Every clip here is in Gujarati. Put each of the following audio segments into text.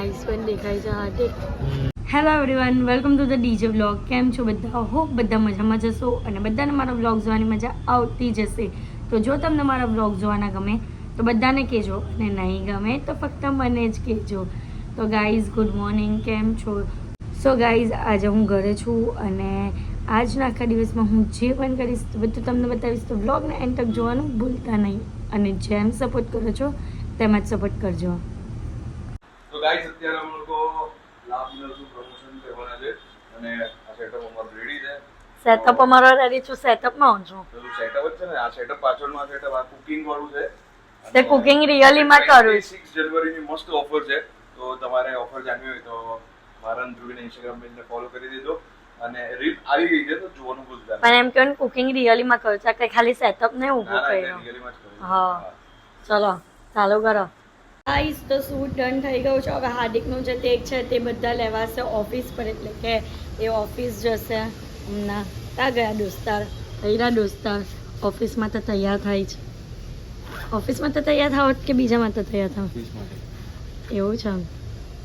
આઈસ પણ દેખાય છે Hardik. Hello everyone, welcome to the DJ vlog. કેમ છો બધા? હોપ બધા મજામાં જશો અને બધાને મારા વ્લોગ જોવાની મજા આવતી જશે. તો જો તમને મારા વ્લોગ જોવાના ગમે તો બધાને કહેજો અને નહીં ગમે તો ફક્ત મને જ કહેજો. તો ગાઈઝ ગુડ મોર્નિંગ, કેમ છો? સો ગાઈઝ આજે હું ઘરે છું અને આજના આખા દિવસમાં હું જે પણ કરીશ તો બધું તમને બતાવીશ. તો વ્લોગને એન્ડ તક જોવાનું ભૂલતા નહીં અને જેમ સપોર્ટ કરો છો તેમ જ સપોર્ટ કરજો. તો ગાઈસ અત્યારે અમે લોકો લાભ મિલરનું પ્રમોશન કરવાના છે અને આ સેટઅપ અમારું રેડી છે. સેટઅપ અમારો રેડી છું. સેટઅપમાં હું છું. પેલું સેટઅપ જ છે ને, આ સેટઅપ પાછળનું આ સેટઅપ આ કુકિંગ વાળું છે. તે કુકિંગ રિયલીમાં કરું છું. 6 જાન્યુઆરીની મસ્ત ઓફર છે. તો તમારે ઓફર જાણવી હોય તો મારા ધ્રુવીને ઇન્સ્ટાગ્રામ પેજને ફોલો કરી દેજો અને રીલ આવી ગઈ છે તો જોવાનું ભૂલતા નહીં. પણ એમ કહો ને કુકિંગ રિયલીમાં કરું છું, કે ખાલી સેટઅપ ને ઊભું કર્યું. રિયલીમાં જ કરું. હા ચલો ચાલુ કરો. ગાઈસ તો શૂટ ડન થઈ ગયું છે. હવે હાર્દિકનું જે ટેક છે તે બધા લેવાશે ઓફિસ પર, એટલે કે એ ઓફિસ જશે હમણાં. ક્યાં ગયા દોસ્તાર? તૈયાર દોસ્તાર ઓફિસમાં તો તૈયાર થાય છે. ઓફિસમાં તો તૈયાર થાવ કે બીજામાં તો તૈયાર થાવ? એવું છે?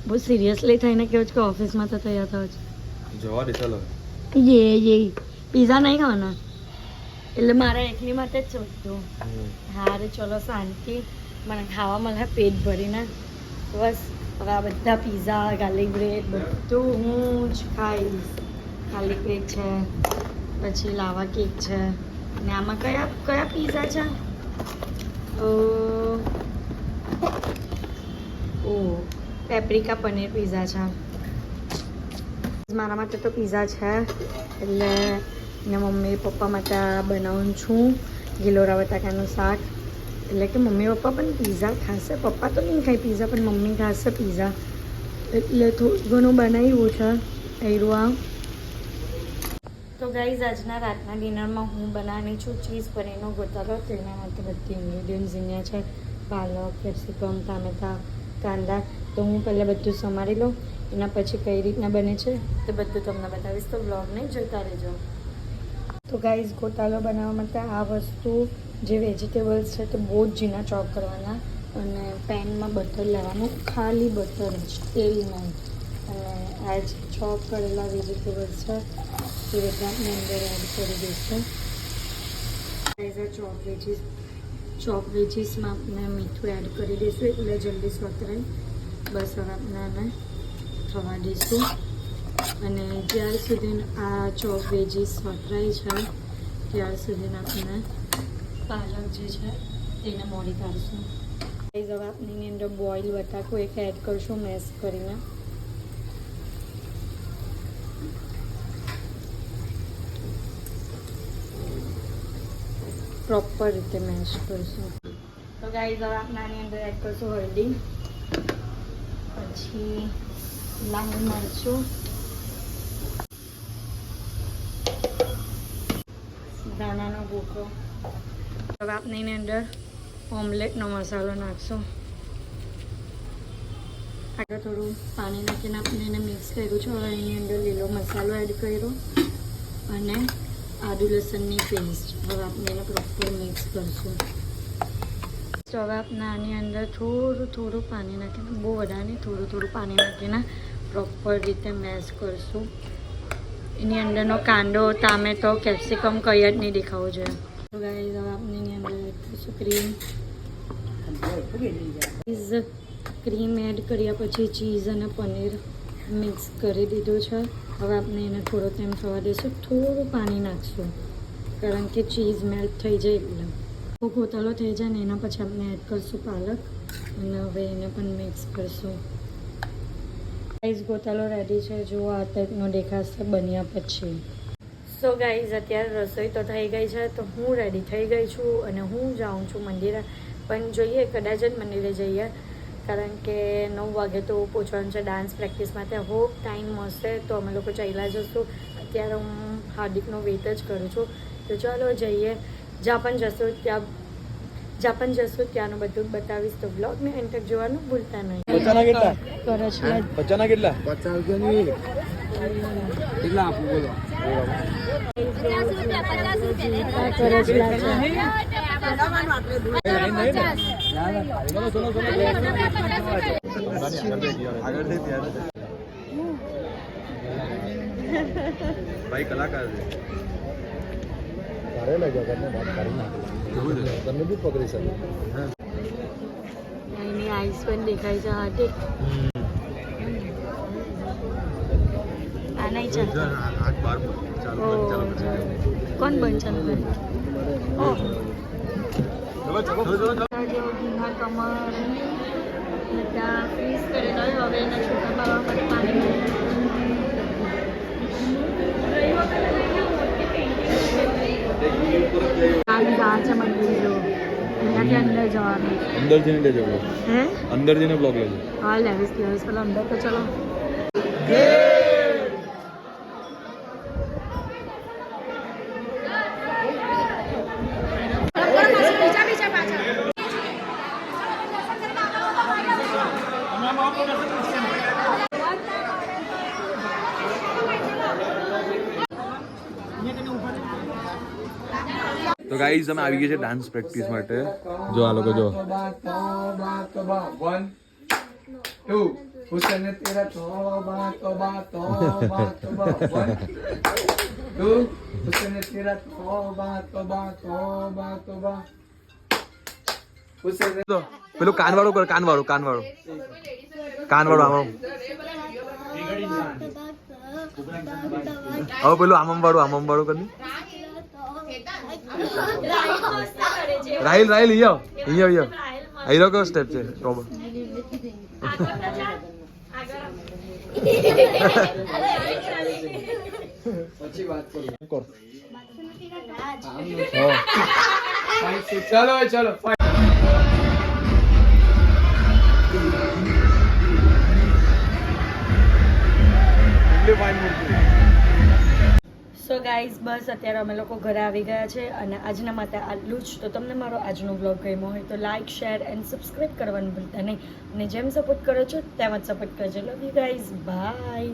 બહુ સિરિયસલી થઈને કેવું છે કે ઓફિસમાં તો તૈયાર થાવ છે? જવા દે ચાલો. ये पिज़्ज़ा नहीं खाना એટલે મારા એકલી માટે જ છે બધું. હારે ચલો શાંતિ, મને ખાવા મળે પેટ ભરીને. બસ હવે આ બધા પીઝા ગાર્લિક બ્રેડ બધું હું જ ખાઈશ. ગાર્લિક બ્રેડ છે, પછી લાવા કેક છે ને આમાં કયા કયા પીઝા છે? ઓ પેપ્રિકા પનીર પીઝા છે. મારા માટે તો પીઝા છે એટલે ને મમ્મી પપ્પા માટે બનાવું છું ગિલોરા બટાકાનું શાક. એટલે કે મમ્મી પપ્પા પણ પીઝા ખાશે. પપ્પા તો નહીં ખાય પીઝા, પણ મમ્મી ખાશે પીઝા, એટલે થોડું ઘણું બનાવ્યું છે એરું. તો ગાઈઝ આજના રાતના ડિનરમાં હું બનાવવાની છું ચીઝ પનીરનો ગોટાળો. તેના માટે બધી ઇન્ગ્રીડિયન્ટ્સ અહીંયા છે: પાલક, કેપ્સિકમ, ટામેટાં, કાંદા. તો હું પહેલાં બધું સમારી લઉં, એના પછી કઈ રીતના બને છે તે બધું તમને બતાવીશ. તો બ્લોગને જોતા રહેજો. તો ગાઈઝ ગોટાળો બનાવવા માટે આ વસ્તુ જે વેજીટેબલ્સ છે તે બહુ જ ઝીણા ચોપ કરવાના અને પેનમાં બટર લેવાનું, ખાલી બટર જ, તેલ નહીં. અને આ જે ચોપ કરેલા વેજીટેબલ્સ છે તે બધાની અંદર એડ કરી દઈશું. ચોપ વેજીસમાં આપણે મીઠું એડ કરી દઈશું એટલે જલ્દી સોતરાય. બસ હવે આપણે આને થવા દઈશું અને જ્યાર સુધી આ ચોપ વેજીસ સોતરાય છે ત્યાર સુધી આપણે પાલક જે છે તેને મોડી કાઢીશું. હવે આપણે એની અંદર બોઇલ બટાકો એક એડ કરશું મેશ કરીને. પ્રોપર રીતે મેશ કરશું. તો ગાઈઝ હવે આપણે આની અંદર એડ કરશું હળદી, પછી લાલ મરચું, દાણાનો ભૂકો. હવે આપણે એની અંદર ઓમલેટનો મસાલો નાખશું. આગળ થોડું પાણી નાખીને આપણે એને મિક્સ કર્યું છે. હવે એની અંદર લીલો મસાલો એડ કર્યો અને આદુ લસણની પેસ્ટ. હવે આપણે એને પ્રોપર મિક્સ કરશું. તો હવે આપણે આની અંદર થોડું પાણી નાખીને, બહુ વધારે નહીં, થોડું પાણી નાખીને પ્રોપર રીતે મેશ કરશું. એની અંદરનો કાંદો, ટામેટો, કેપ્સિકમ કંઈ જ નહીં દેખાવો જોઈએ. તો ગાઈઝ હવે આપણે એની અંદર એડ કરીશું ક્રીમ એડ કર્યા પછી ચીઝ અને પનીર મિક્સ કરી દીધું છે. હવે આપણે એને થોડો ટાઈમ થવા દઈશું. થોડું પાણી નાખશું કારણ કે ચીઝ મેલ્ટ થઈ જાય એટલે. ગોટાળો થઈ જાય ને એના પછી આપણે એડ કરીશું પાલક અને હવે એને પણ મિક્સ કરીશું. ગાઈઝ ગોટાળો રેડી છે. જો આ ટાઈપનો દેખાશે બન્યા પછી. સો ગાઈઝ અત્યારે રસોઈ તો થઈ ગઈ છે, તો હું રેડી થઈ ગઈ છું અને હું જાઉં છું મંદિરે. પણ જોઈએ કદાચ જ મંદિરે જઈએ કારણ કે 9 વાગે તો પહોંચવાનું છે ડાન્સ પ્રેક્ટિસ માટે. હોપ ટાઈમ મળશે તો અમે લોકો ચાલ્યા જશું. અત્યારે હું હાર્દિકનો વેઇટ જ કરું છું. તો ચાલો જઈએ. જ્યાં પણ જશું ત્યાંનું બધું બતાવીશ. તો બ્લોગને એન્ડ તક જોવાનું ભૂલતા નહીં. બચ્ચાના કેટલા? 50 રૂપિયાની કેટલા આપું બોલો? 50 રૂપિયા. આગળથી ત્યાં ભાઈ કલાકાર છે. સારે લાગ્યા તમને વાત કરી નાખી તમને બી પકડી શકે એની આઈસ પણ દેખાય છે હાથે આ નહીં ચાલતા આઠ બાર ઓ કોણ બંધ ચાલુ કરે ઓહ જેવો ઘીના કમર અને ત્યાં ફ્રીઝ કરેલો હોય હવે એના છોટા બાવા માટે પાણી આ છે મંદિર જો અહીંયાથી અંદર જવાનું અંદર જઈને લેજો બ્લોગ હે અંદર જઈને બ્લોગ લેજો. હા લેવીસ પેલા અંદર તો ચલો તો ગાઈઝ અમે આવી ગયા છે ડાન્સ પ્રેક્ટિસ માટે. જો આ લોકો જો 1 2 હુસૈન તેરા તોબા તોબા તોબા તોબા 1 2 હુસૈન તેરા તોબા તોબા તોબા તોબા હુસૈન તો પેલું કાનવાળું કર કાનવાળું આમ હવે પેલું આમ વાળું કરી રાહિલ અહીંયા આઈરો કયો સ્ટેપ છે ટોબ પછી વાત કરું ચલો ચલો સો ગાઈઝ બસ અત્યારે અમે લોકો ઘરે આવી ગયા છે અને આજના માટે આટલું જ. તો તમને મારો આજનો બ્લોગ ગમ્યો હોય તો લાઇક શેર એન્ડ સબસ્ક્રાઈબ કરવાનું ભૂલતા નહીં અને જેમ સપોર્ટ કરો છો તેમ જ સપોર્ટ કરજો. Love you guys by.